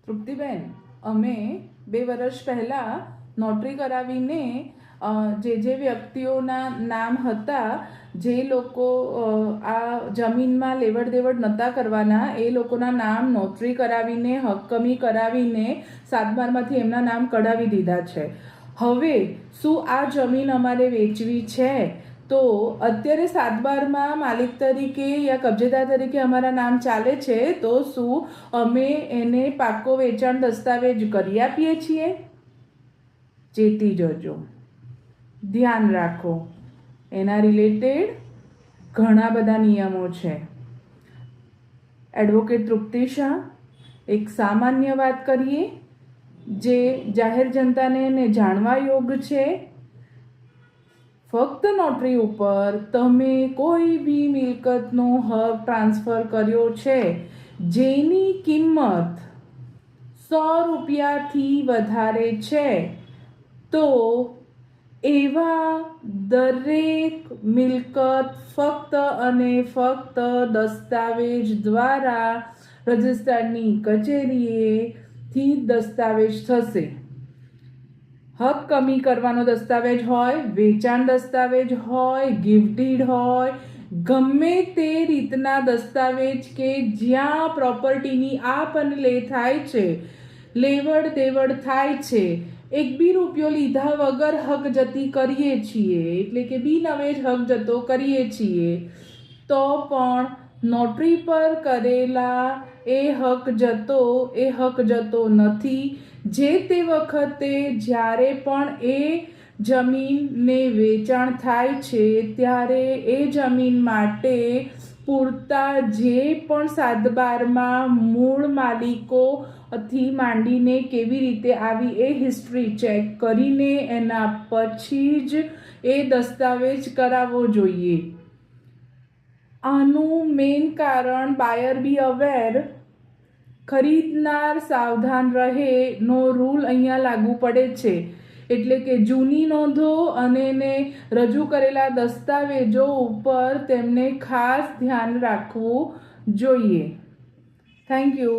તૃપ્તિબેન, અમે 2 વર્ષ પહેલાં નોટરી કરાવીને જે વ્યક્તિઓના નામ હતા, જે લોકો આ જમીનમાં લેવડ દેવડ નહોતા કરવાના, એ લોકોના નામ નોટરી કરાવીને હક્કમી કરાવીને 7/12માંથી એમના નામ કઢાવી દીધા છે. હવે શું આ જમીન અમારે વેચવી છે તો અત્યારે 7/12માં માલિક તરીકે યા કબજેદાર તરીકે અમારા નામ ચાલે છે, તો શું અમે એને પાકો વેચાણ દસ્તાવેજ કરી આપીએ છીએ? ચેતી જજો, ધ્યાન રાખો. એના રિલેટેડ ઘણા બધા નિયમો છે. એડવોકેટ તૃપ્તિ શાહ, એક સામાન્ય વાત કરીએ જે જાહેર જનતાને જાણવા યોગ્ય છે. ફક્ત નોટરી ઉપર તમે કોઈ બી મિલકતનો હક ટ્રાન્સફર કર્યો છે જેની કિંમત 100 રૂપિયાથી વધારે છે, તો એવા દરેક મિલકત ફક્ત અને ફક્ત દસ્તાવેજ દ્વારા રજિસ્ટ્રારની કચેરીએથી દસ્તાવેજ થશે. હક કમી કરવાનો દસ્તાવેજ હોય, વેચાણ દસ્તાવેજ હોય, ગિફ્ટ ડીડ હોય, ગમે તે રીતના દસ્તાવેજ કે જ્યાં પ્રોપર્ટીની આપ અને લે થાય છે, લેવડ દેવડ થાય છે, 1 બી રૂપિયો લીધા વગર હક જતી કરીએ છીએ, એટલે કે બિનહવેજ હક જતો કરીએ છીએ, તો પણ નોટરી પર કરેલા એ હક જતો નથી. જે તે વખતે જ્યારે પણ એ જમીનને વેચાણ થાય છે ત્યારે એ જમીન માટે પૂરતા જે પણ 7/12માં મૂળ માલિકોથી માંડીને કેવી રીતે આવી એ હિસ્ટ્રી ચેક કરીને એના પછી જ એ દસ્તાવેજ કરાવવો જોઈએ. આનું મેઇન કારણ બાયર બી અવેર, ખરીદનાર સાવધાન રહે નો રૂલ અહીંયા લાગુ પડે છે. એટલે કે જૂની નોંધો અને એને રજૂ કરેલા દસ્તાવેજો ઉપર તેમને ખાસ ધ્યાન રાખવું જોઈએ. Thank you.